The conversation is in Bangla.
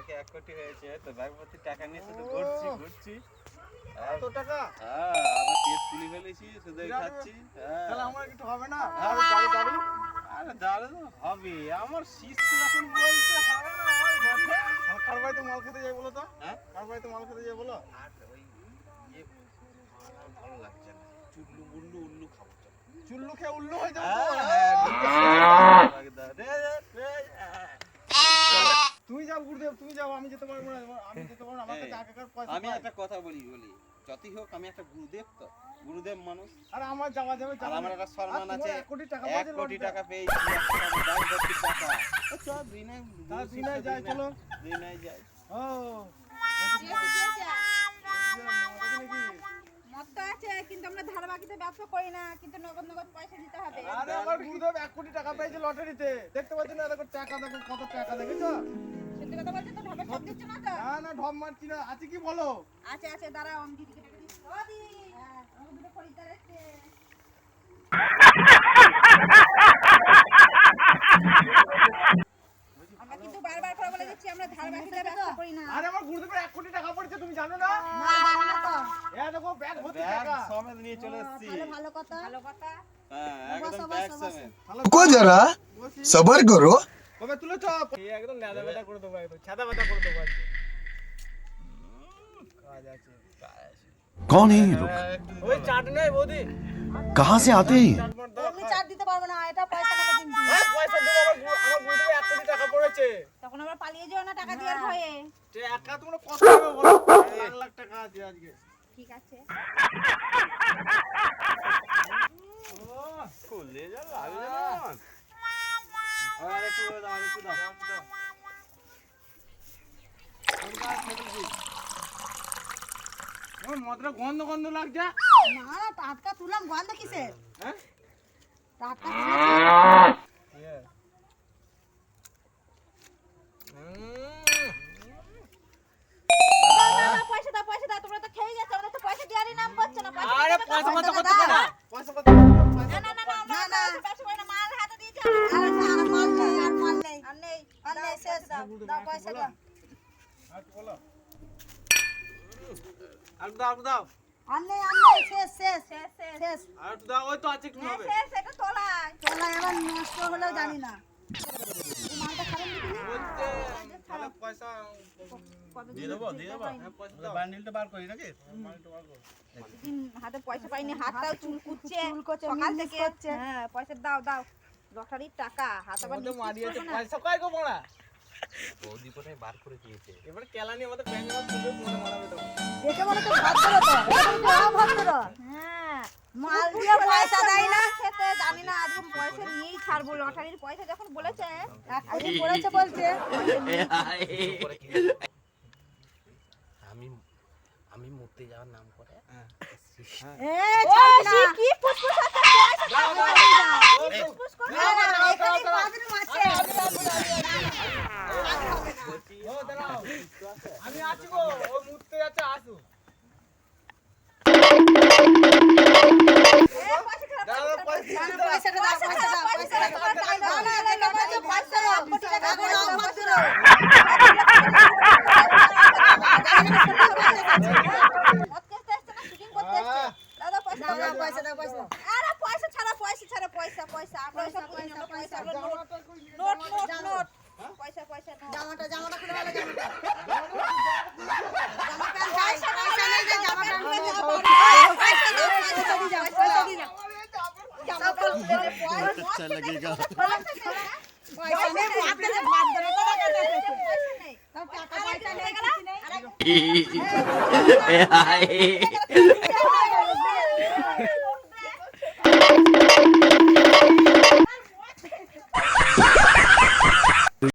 কালকে 1 কোটি হয়েছে তো ব্যাগপত্র টাকা নিয়ে শুধু ঘুরছি এত টাকা? হ্যাঁ আবার পেট ফুলি ফেলেছি শুধু খাচ্ছি। হ্যাঁ তাহলে আমার কিছু হবে না? আরে দাঁড়ি আরে দাঁড়ি তো হবে আমার শিস্ত যখন বলতে হবে না আমার ঘটে। কার বাড়িতে মাল খেতে যাই বলো তো? হ্যাঁ কার বাড়িতে মাল খেতে যাই বলো? আর ওই ইয়ে আমার ভালো লাগছে না চুল্লু মুল্লু উল্লু খাবো চল। চুল্লু খেয়ে উল্লু হয়ে যাবো তো? তুমি যাও গুরুদেব, তুমি যাও, আমি যেতে পারবো না। আমি যেতে পারবো না, আমার কাছে আগেকার পয়সা আমি নাই। একটা কথা বলি যতই হোক আমি একটা গুরুদেব তো গুরুদেব মানুষ আর আমার যাওয়া যাবে আর আমার একটা সম্মান আছে 1 কোটি টাকা 1 কোটি টাকা পেয়েছি টাকা চল দিনে দিনে যাই, চলো। দিনে যাই ও মত তো আছে কিন্তু আমরা ধার বাকিতে ব্যবসা করি না কিন্তু নগদ নগদ পয়সা দিতে হবে। আরে আমার গুরুদেব 1 কোটি টাকা পেয়েছে লটারিতে। দেখতে পাচ্ছ না? দেখো টাকা, দেখো কত টাকা, দেখেছো? সত্যি কথা বলছো তো ঢাবে সব দিচ্ছ না তো? না ঢপ মারছি না। আছে কি বলো? আছে দাঁড়াও আমি দিদিকে টাকা দিচ্ছি। ও দিদি আমাকে দুটো খরিদ্দার এসেছে। আমরা কিন্তু বারবার করে বলে দিচ্ছি আমরা ধার বাকিতে ব্যবসা করি না। আরে আমার গুরুদেবের 1 কোটি টাকা পড়েছে, তুমি জানো না? এ দেখো ব্যাগ ভর্তি ব্যাগ টাকা। সমেত নিয়ে চলে এসেছি ভালো কথা। হ্যাঁ একদম ব্যাগ সমেত को जरा सबर करो। কবে তুলেছ? এই একদম লেদা বেদা করে দেবো, একদম ছাদা বেদা করে দেবো আজকে। কাজ আছে। कौन है ये लोग? ওই চাট নেই বৌদি? कहाँ से आते हैं? চাট দাও। তুমি চার দিতে পারবে না এটা পয়সা নেবে কিন্তু। হ্যাঁ, পয়সা দেবো। আমার গুরুদেবের 1 কোটি টাকা পড়েছে। তখন আমরা পালিয়ে যাও না টাকা দেওয়ার ভয়ে। টাকা তোমরা কত দেবে বলো? লাখ লাখ টাকা আছে আজকে। ঠিক আছে। খুলে যা লাগে যেমন আরে একটু দাও আমার মদরা গন্ধ গন্ধ লাগছে। না টাটকা তুলাম গন্ধ কিসের? হ্যাঁ? টাটকা পয়সা দাও তোমরা তো খেয়ে যাচ্ছ আমাদের তো পয়সা দেওয়ারই নাম করছো না। আরে পয়সা কত কত টাকা? পয়সা কত? না ব্যবসা করি না মাল হাতে দিয়ে যাও। আর মাল নেই শেষ দাও পয়সা দাও। আর বলো। আর দাও। আর নেই শেষ আর দাও, ওই তো আছে একটু হবে। শেষ এটা তোলাই আবার নষ্ট হলেও জানি না। মালটা খারাপ দিবি বলতে তাহলে পয়সা দিয়ে দেবো হ্যাঁ, পয়সা দাও। বান্ডিলটা বার করি নাকি মালটা বার করো। দিন হাতে পয়সা পাইনি হাতটাও চুল কুচ্ছে সকাল থেকে হ্যাঁ পয়সা দাও লটারির টাকা হাত আবার আমাদের নিচে মারিয়েছে করবে না। পয়সা কয় গো বড়া? বৌদি কোথায় বার করে দিয়েছে এবার কেলানি আমাদের ব্যাংক মাছ তুলে মনে মারাবে তো। দেখে মনে তো ভদ্র তো ভদ্র হ্যাঁ মাল দিয়ে পয়সা দেয় না খেতে জানি না আজকে পয়সা নিয়েই ছাড়বো লটারির পয়সা যখন বলেছে এখন বলেছে বলছে আমি মরতে যাওয়ার নাম করে এ ছাড় না কি ফুসফুস হচ্ছে পয়সা দাও, দাও। ফুসফুস করে না এখানে বাদরুম আছে ও দাঁড়াও। আমি আছি গো, ও মুততে যাচ্ছে, আসু। দাও, পয়সা জামাটা খুলে ভালো अच्छा लगेगा। পয়সা নেই